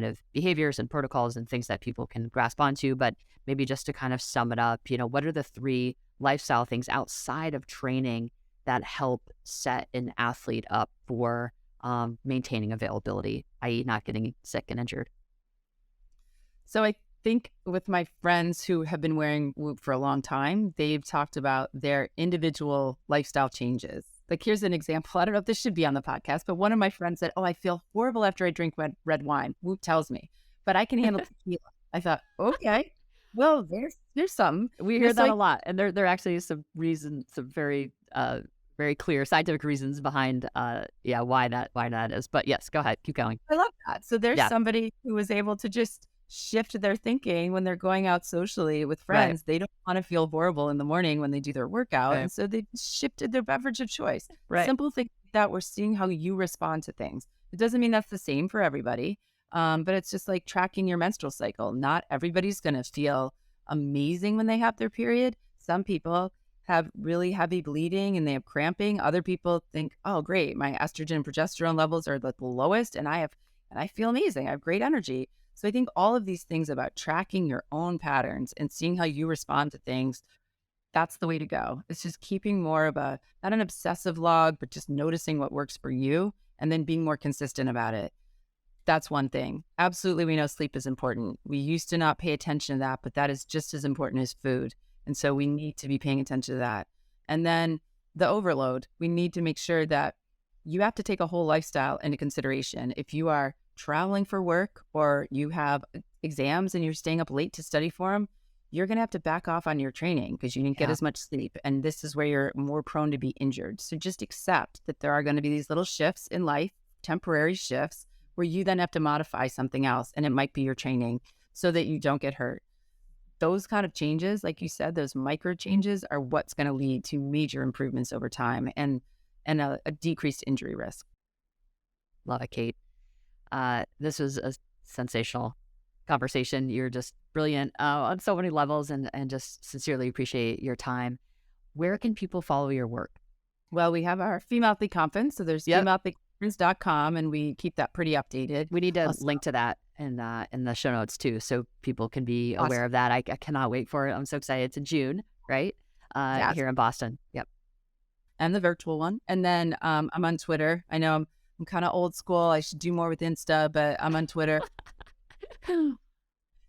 of behaviors and protocols and things that people can grasp onto, but maybe just to kind of sum it up, what are the 3 lifestyle things outside of training that help set an athlete up for maintaining availability, i.e. not getting sick and injured? So I think with my friends who have been wearing Whoop for a long time, they've talked about their individual lifestyle changes. Like, here's an example. I don't know if this should be on the podcast, but one of my friends said, oh, I feel horrible after I drink red wine. Whoop tells me, but I can handle tequila. I thought, okay, well, there's something. We hear that a lot. And there actually is some reasons, some very clear scientific reasons behind why that is. But yes, go ahead, keep going. I love that. So there's somebody who was able to just shift their thinking when they're going out socially with friends. Right. They don't want to feel horrible in the morning when they do their workout. Right. And so they shifted their beverage of choice. Right. Simple things like that. We're seeing how you respond to things. It doesn't mean that's the same for everybody. But it's just like tracking your menstrual cycle. Not everybody's going to feel amazing when they have their period. Some people have really heavy bleeding and they have cramping. Other people think, oh, great, my estrogen and progesterone levels are the lowest and I feel amazing. I have great energy. So I think all of these things about tracking your own patterns and seeing how you respond to things, that's the way to go. It's just keeping more of not an obsessive log, but just noticing what works for you and then being more consistent about it. That's one thing. Absolutely, we know sleep is important. We used to not pay attention to that, but that is just as important as food. And so we need to be paying attention to that. And then the overload, we need to make sure that you have to take a whole lifestyle into consideration. If you are traveling for work or you have exams and you're staying up late to study for them, you're going to have to back off on your training because you didn't get as much sleep. And this is where you're more prone to be injured. So just accept that there are going to be these little shifts in life, temporary shifts, where you then have to modify something else. And it might be your training so that you don't get hurt. Those kind of changes, like you said, those micro changes are what's going to lead to major improvements over time and a decreased injury risk. Love it, Kate. This was a sensational conversation. You're just brilliant on so many levels and just sincerely appreciate your time. Where can people follow your work? Well, we have our Female Athlete Conference. So there's femaleathleteconference.com and we keep that pretty updated. We need to link to that in the show notes too, so people can be aware of that. I cannot wait for it. I'm so excited. It's in June, right? Here in Boston. Yep. And the virtual one. And then I'm on Twitter. I know I'm kind of old school. I should do more with Insta, but I'm on Twitter.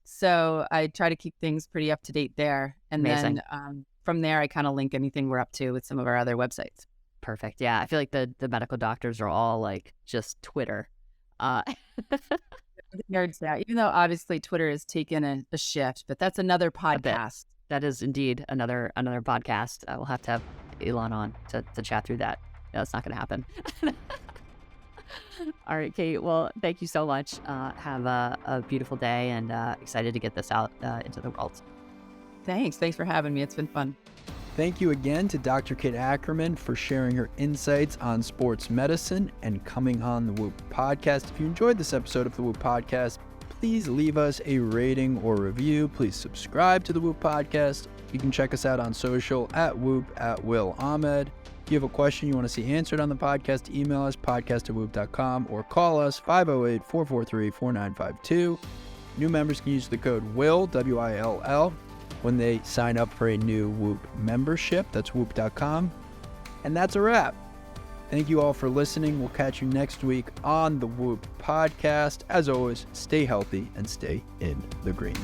So I try to keep things pretty up to date there. And Amazing. Then from there, I kind of link anything we're up to with some of our other websites. Perfect. Yeah. I feel like the medical doctors are all like just Twitter. Nerds now, even though obviously Twitter has taken a shift, but that's another podcast. That is indeed another podcast. We'll have to have Elon on to chat through that. No, it's not going to happen. All right, Kate. Well, thank you so much. Have a beautiful day and excited to get this out into the world. Thanks for having me. It's been fun. Thank you again to Dr. Kate Ackerman for sharing her insights on sports medicine and coming on the Whoop podcast. If you enjoyed this episode of the Whoop podcast, please leave us a rating or review. Please subscribe to the Whoop podcast. You can check us out on social at Whoop, at Will Ahmed. If you have a question you want to see answered on the podcast, email us podcast@whoop.com or call us 508-443-4952. New members can use the code WILL, W-I-L-L, when they sign up for a new Whoop membership. That's whoop.com. And that's a wrap. Thank you all for listening. We'll catch you next week on the Whoop podcast. As always, stay healthy and stay in the green.